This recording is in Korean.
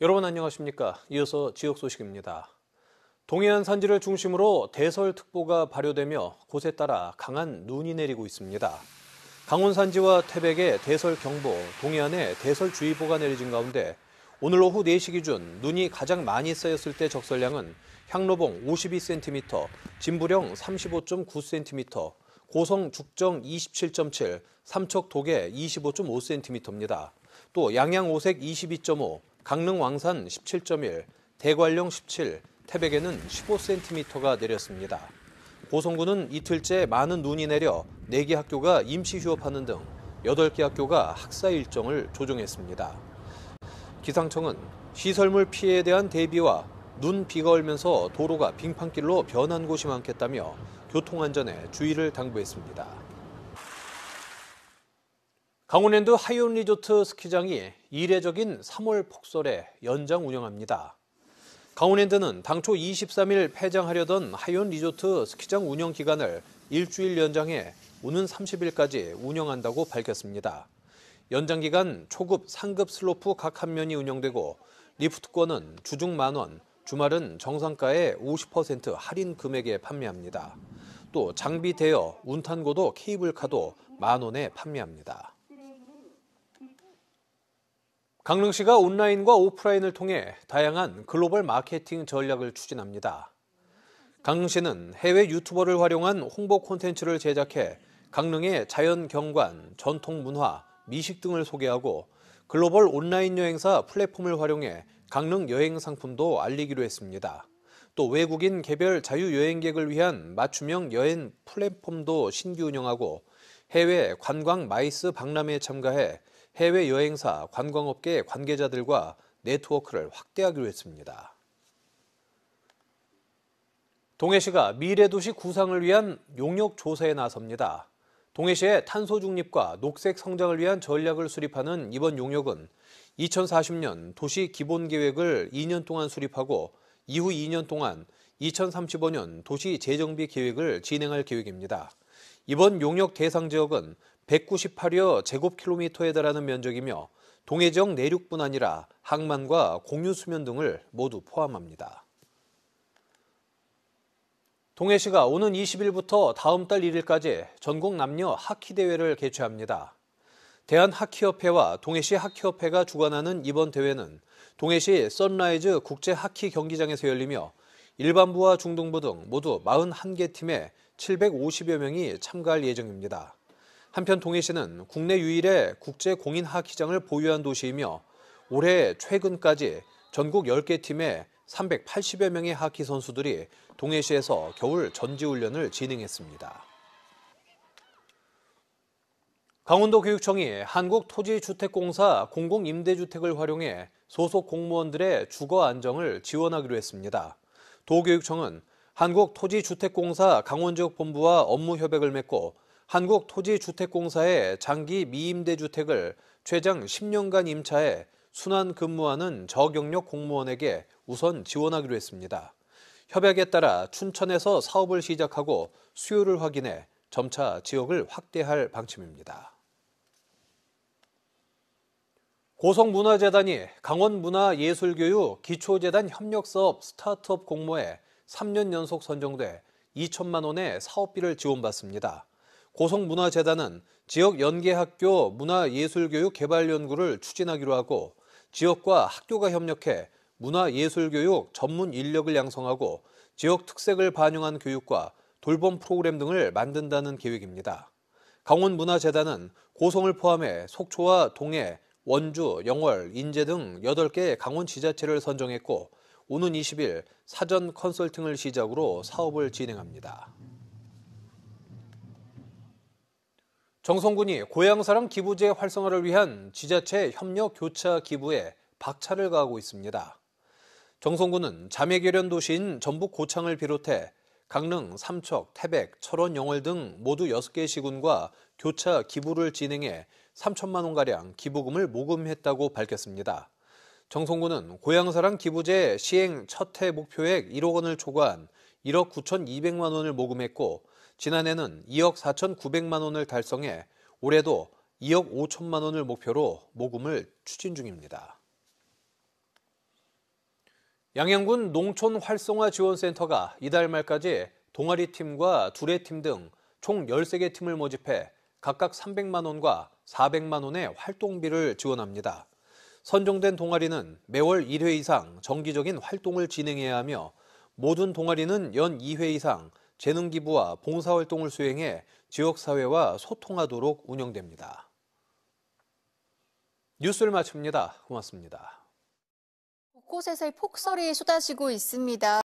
여러분 안녕하십니까? 이어서 지역 소식입니다. 동해안 산지를 중심으로 대설특보가 발효되며 곳에 따라 강한 눈이 내리고 있습니다. 강원 산지와 태백에 대설경보, 동해안에 대설주의보가 내려진 가운데 오늘 오후 4시 기준 눈이 가장 많이 쌓였을 때 적설량은 향로봉 52cm, 진부령 35.9cm, 고성 죽정 27.7, 삼척 도계 25.5cm입니다. 또 양양 오색 22.5, 강릉 왕산 17.1, 대관령 17, 태백에는 15cm가 내렸습니다. 고성군은 이틀째 많은 눈이 내려 4개 학교가 임시 휴업하는 등 8개 학교가 학사 일정을 조정했습니다. 기상청은 시설물 피해에 대한 대비와 눈 비가 얼면서 도로가 빙판길로 변한 곳이 많겠다며 교통안전에 주의를 당부했습니다. 강원랜드 하이온 리조트 스키장이 이례적인 3월 폭설에 연장 운영합니다. 강원랜드는 당초 23일 폐장하려던 하이온 리조트 스키장 운영 기간을 일주일 연장해 오는 30일까지 운영한다고 밝혔습니다. 연장 기간 초급, 상급 슬로프 각 한 면이 운영되고 리프트권은 주중 만원, 주말은 정상가의 50% 할인 금액에 판매합니다. 또 장비 대여, 운탄고도 케이블카도 만원에 판매합니다. 강릉시가 온라인과 오프라인을 통해 다양한 글로벌 마케팅 전략을 추진합니다. 강릉시는 해외 유튜버를 활용한 홍보 콘텐츠를 제작해 강릉의 자연 경관, 전통 문화, 미식 등을 소개하고 글로벌 온라인 여행사 플랫폼을 활용해 강릉 여행 상품도 알리기로 했습니다. 또 외국인 개별 자유여행객을 위한 맞춤형 여행 플랫폼도 신규 운영하고 해외 관광 마이스 박람회에 참가해 해외 여행사, 관광업계 관계자들과 네트워크를 확대하기로 했습니다. 동해시가 미래도시 구상을 위한 용역 조사에 나섭니다. 동해시의 탄소 중립과 녹색 성장을 위한 전략을 수립하는 이번 용역은 2040년 도시 기본계획을 2년 동안 수립하고 이후 2년 동안 2035년 도시 재정비 계획을 진행할 계획입니다. 이번 용역 대상 지역은 198여 제곱킬로미터에 달하는 면적이며 동해 지역 내륙뿐 아니라 항만과 공유수면 등을 모두 포함합니다. 동해시가 오는 20일부터 다음 달 1일까지 전국 남녀 하키대회를 개최합니다. 대한하키협회와 동해시 하키협회가 주관하는 이번 대회는 동해시 선라이즈 국제하키 경기장에서 열리며 일반부와 중등부 등 모두 41개 팀에 750여 명이 참가할 예정입니다. 한편 동해시는 국내 유일의 국제공인 하키장을 보유한 도시이며 올해 최근까지 전국 10개 팀에 380여 명의 하키 선수들이 동해시에서 겨울 전지훈련을 진행했습니다. 강원도교육청이 한국토지주택공사 공공임대주택을 활용해 소속 공무원들의 주거 안정을 지원하기로 했습니다. 도교육청은 한국토지주택공사 강원지역본부와 업무 협약을 맺고 한국토지주택공사의 장기 미임대주택을 최장 10년간 임차해 순환 근무하는 저경력 공무원에게 우선 지원하기로 했습니다. 협약에 따라 춘천에서 사업을 시작하고 수요를 확인해 점차 지역을 확대할 방침입니다. 고성문화재단이 강원문화예술교육 기초재단 협력사업 스타트업 공모에 3년 연속 선정돼 2천만 원의 사업비를 지원받습니다. 고성문화재단은 지역 연계학교 문화예술교육 개발연구를 추진하기로 하고 지역과 학교가 협력해 문화예술교육 전문 인력을 양성하고 지역 특색을 반영한 교육과 돌봄 프로그램 등을 만든다는 계획입니다. 강원문화재단은 고성을 포함해 속초와 동해, 원주, 영월, 인제 등 8개 강원 지자체를 선정했고 오는 20일 사전 컨설팅을 시작으로 사업을 진행합니다. 정성군이 고향사랑 기부제 활성화를 위한 지자체 협력 교차 기부에 박차를 가하고 있습니다. 정성군은 자매결연 도시인 전북 고창을 비롯해 강릉, 삼척, 태백, 철원, 영월 등 모두 6개 시군과 교차 기부를 진행해 3천만 원가량 기부금을 모금했다고 밝혔습니다. 정성군은 고향사랑 기부제 시행 첫 해 목표액 1억 원을 초과한 1억 9,200만 원을 모금했고 지난해는 2억 4,900만 원을 달성해 올해도 2억 5천만 원을 목표로 모금을 추진 중입니다. 양양군 농촌활성화지원센터가 이달 말까지 동아리팀과 두레팀 등 총 13개 팀을 모집해 각각 300만 원과 400만 원의 활동비를 지원합니다. 선정된 동아리는 매월 1회 이상 정기적인 활동을 진행해야 하며 모든 동아리는 연 2회 이상 재능기부와 봉사활동을 수행해 지역사회와 소통하도록 운영됩니다. 뉴스를 마칩니다. 고맙습니다. 곳곳에서 폭설이 쏟아지고 있습니다.